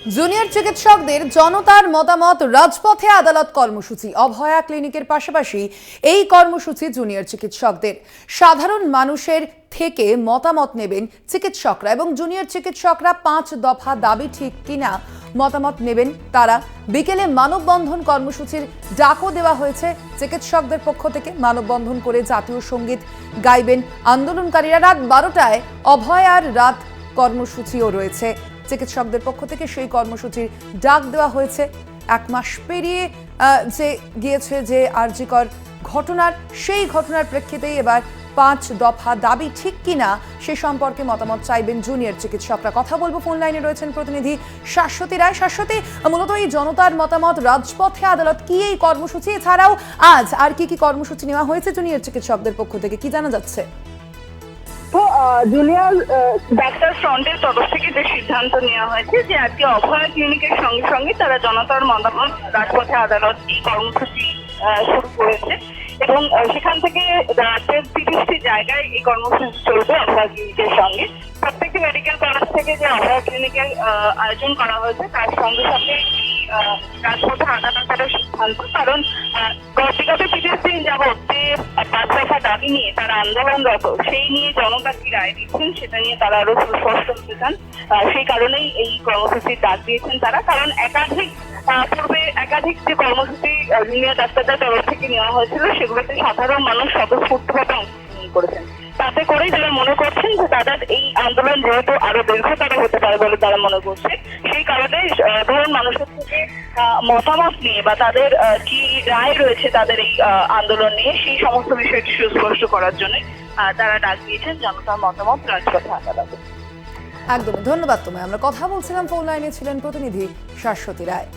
Junior চিকিৎসকদের জনতার মতামত রাজপথে আদালত কর্মসূচি। অভয়া ক্লিনিকের পাশাপাশি এই কর্মসূচি জুনিয়র চিকিৎসকদের। সাধারণ মানুষের থেকে মতামত নেবেন চিকিৎসকরা এবং জুনিয়র চিকিৎসকরা 5 দফা দাবি ঠিক কিনা মতামত নেবেন তারা। বিকেলে মানববন্ধন কর্মসূচির ডাকও দেওয়া হয়েছে চিকিৎসকদের পক্ষ থেকে। মানববন্ধন করে জাতীয় সঙ্গীত গাইবেন আন্দোলনকারীরা। রাত 12টায় অভয়ার রাত কর্মসূচিও রয়েছে চিকিৎসকদের পক্ষ থেকে। সেই কর্মসূচির ডাক দেওয়া হয়েছে। 1 মাস পেরিয়ে যে গিয়েছে যে আরজিকর ঘটনার, সেই ঘটনার প্রেক্ষিতেই এবার 5 দফা দাবি ঠিক কিনা সে সম্পর্কে মতামত চাইবেন জুনিয়র চিকিৎসকরা। কথা বলবো, ফোন লাইনে রয়েছেন প্রতিনিধি শাশ্বতী রায়। শাশ্বতী, মূলত এই জনতার মতামত রাজপথে আদালত কি এই কর্মসূচি, এছাড়াও আজ আর কি কর্মসূচি নেওয়া হয়েছে জুনিয়র চিকিৎসকদের পক্ষ থেকে, কি জানা যাচ্ছে? তো জুনিয়র ডাক্তার ফ্রন্টের তরফ থেকে যে সিদ্ধান্ত নেওয়া হয়েছে যে আজকে অভয়া ক্লিনিকের সঙ্গে সঙ্গে তারা জনতার মতামত রাজপথে আদালত এই কর্মসূচি শুরু করেছে এবং সেখান থেকে রাজ্যের 30টি জায়গায় এই কর্মসূচি চলবে অভয়া ক্লিনিকের সঙ্গে। প্রত্যেকটি মেডিকেল কলেজ থেকে যে অভয়া ক্লিনিকের আয়োজন করা হয়েছে তার সঙ্গে সঙ্গে রাজপথে আদালতের সিদ্ধান্ত, কারণ বিগত 30 দিন যাবৎ যে 5 দফা দাবি নিয়ে তারা আন্দোলনরত, সেই নিয়ে জনতা কি রায় দিচ্ছেন সেটা নিয়ে তারা আরো সুস্পষ্ট হতে চান। সেই কারণেই এই কর্মসূচির ডাক দিয়েছেন তারা। কারণ পূর্বে একাধিক যে কর্মসূচি জুনিয়র ডাক্তারদের তরফ থেকে নেওয়া হয়েছিল সেগুলোতে সাধারণ মানুষ স্বতঃস্ফূর্তভাবে অংশগ্রহণ করেছেন। তাতে করেই তারা মনে করছেন যে তাদের এই আন্দোলন যেহেতু আরো দীর্ঘতর হতে পারে বলে তারা মনে করছে, সেই কারণে সাধারণ মানুষের থেকে মতামত নিয়ে বা তাদের কি রায় রয়েছে তাদের এই আন্দোলন নিয়ে সেই সমস্ত বিষয়টি সুস্পষ্ট করার জন্য তারা ডাক দিয়েছেন জনতার মতামত রাজপথে আদালতে। একদমই ধন্যবাদ তোমায়। আমরা কথা বলছিলাম, ফোন লাইনে ছিলেন প্রতিনিধি শাশ্বতী রায়।